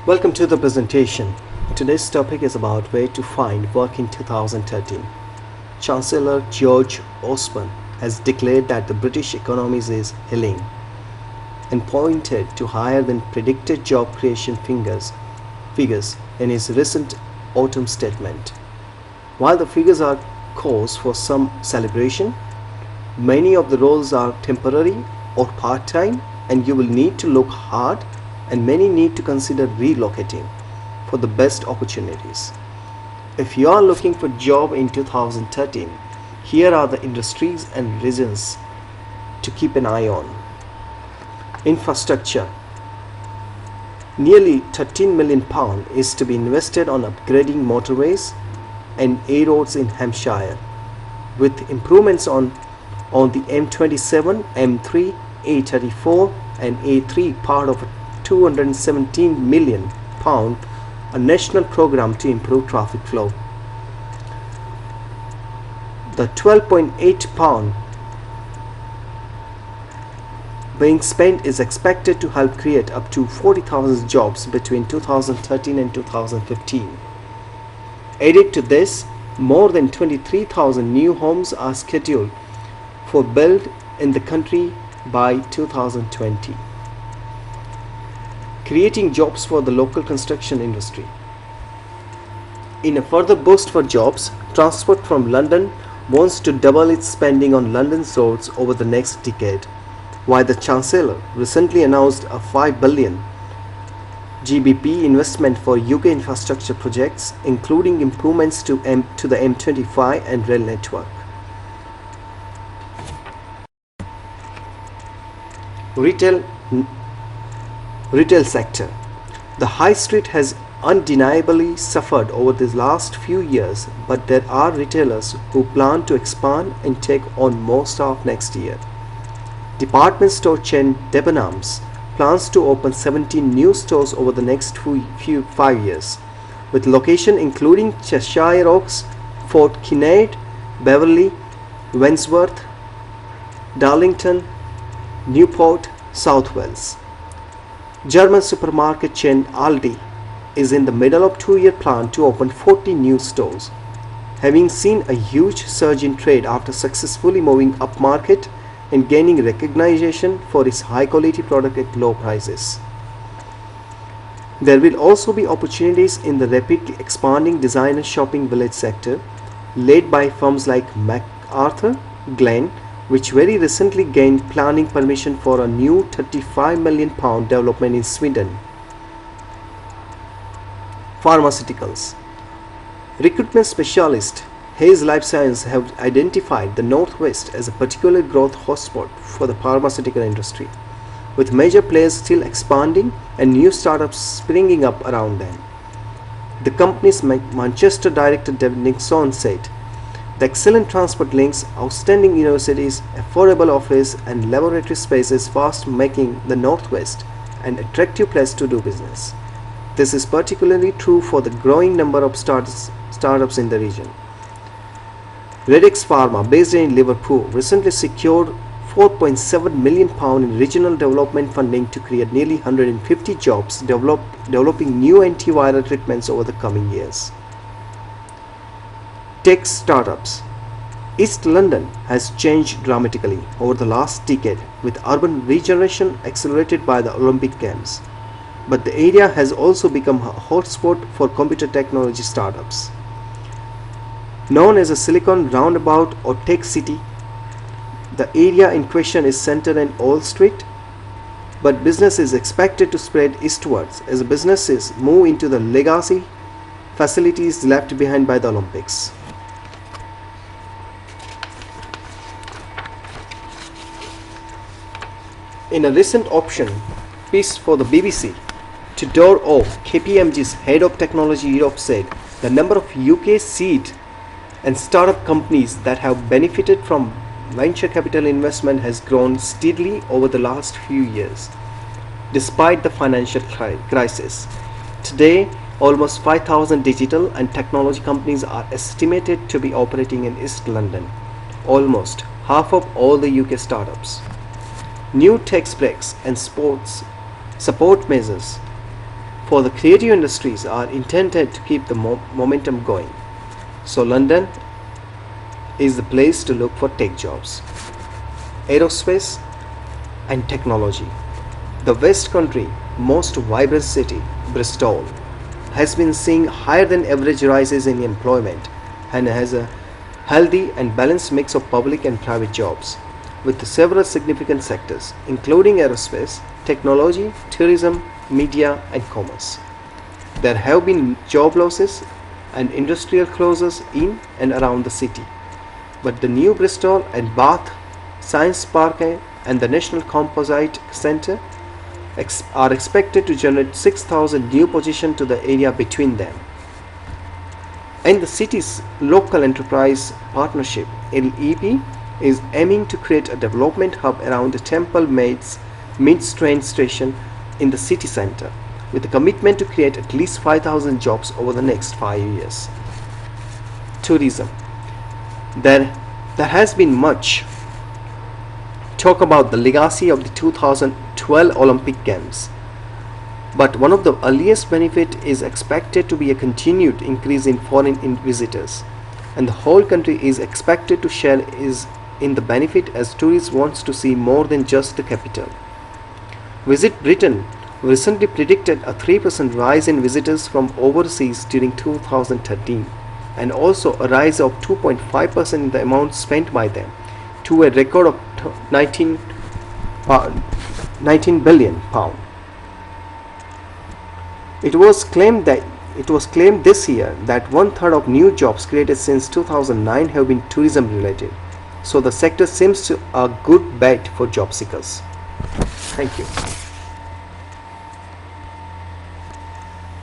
Welcome to the presentation. Today's topic is about where to find work in 2013. Chancellor George Osborne has declared that the British economy is healing and pointed to higher than predicted job creation figures in his recent autumn statement. While the figures are cause for some celebration, many of the roles are temporary or part-time, and you will need to look hard, and many need to consider relocating for the best opportunities. If you are looking for a job in 2013, here are the industries and regions to keep an eye on. Infrastructure. Nearly £13 million is to be invested on upgrading motorways and A roads in Hampshire, with improvements on the M27, M3, A34 and A3, part of a £217 million a national program to improve traffic flow. The £12.8 being spent is expected to help create up to 40,000 jobs between 2013 and 2015. Added to this, more than 23,000 new homes are scheduled for build in the country by 2020, creating jobs for the local construction industry. In a further boost for jobs, Transport for London wants to double its spending on London's roads over the next decade, while the Chancellor recently announced a £5 billion GBP investment for UK infrastructure projects, including improvements to the M25 and rail network. Retail sector. The high street has undeniably suffered over the last few years, but there are retailers who plan to expand and take on more staff next year. Department store chain Debenhams plans to open 17 new stores over the next 5 years, with locations including Cheshire Oaks, Fort Kinnaird, Beverley, Wandsworth, Darlington, Newport, South Wales. German supermarket chain Aldi is in the middle of a 2-year plan to open 40 new stores, having seen a huge surge in trade after successfully moving upmarket and gaining recognition for its high-quality product at low prices. There will also be opportunities in the rapidly expanding designer shopping village sector, led by firms like MacArthur Glen, which very recently gained planning permission for a new £35 million development in Sweden. Pharmaceuticals. Recruitment specialist Hayes Life Sciences have identified the Northwest as a particular growth hotspot for the pharmaceutical industry, with major players still expanding and new startups springing up around them. The company's Manchester director David Nixon said, "The excellent transport links, outstanding universities, affordable office and laboratory spaces fast making the Northwest an attractive place to do business. This is particularly true for the growing number of startups in the region." Redx Pharma, based in Liverpool, recently secured £4.7 million in regional development funding to create nearly 150 jobs, developing new antiviral treatments over the coming years. Tech startups. East London has changed dramatically over the last decade, with urban regeneration accelerated by the Olympic Games. But the area has also become a hotspot for computer technology startups. Known as a Silicon Roundabout or Tech City, the area in question is centered in Old Street, but business is expected to spread eastwards as businesses move into the legacy facilities left behind by the Olympics. In a recent option piece for the BBC, Tudor Oak, KPMG's head of technology Europe, said the number of UK seed and startup companies that have benefited from venture capital investment has grown steadily over the last few years, despite the financial crisis. Today, almost 5,000 digital and technology companies are estimated to be operating in East London, almost half of all the UK startups. New tax breaks and support measures for the creative industries are intended to keep the momentum going. So London is the place to look for tech jobs. Aerospace and technology. The West Country most vibrant city, Bristol, has been seeing higher than average rises in employment and has a healthy and balanced mix of public and private jobs, with several significant sectors, including aerospace, technology, tourism, media, and commerce. There have been job losses and industrial closures in and around the city, but the new Bristol and Bath Science Park and the National Composite Centre are expected to generate 6,000 new positions to the area between them. And the city's local enterprise partnership (LEP) is aiming to create a development hub around the Temple Meads train station in the city centre, with a commitment to create at least 5,000 jobs over the next 5 years. Tourism. There has been much talk about the legacy of the 2012 Olympic Games, but one of the earliest benefits is expected to be a continued increase in foreign visitors, and the whole country is expected to share in the benefit as tourists wants to see more than just the capital. Visit Britain recently predicted a 3% rise in visitors from overseas during 2013, and also a rise of 2.5% in the amount spent by them, to a record of 19 billion pound. It was claimed this year that 1/3 of new jobs created since 2009 have been tourism related. So the sector seems to a good bet for job seekers. Thank you.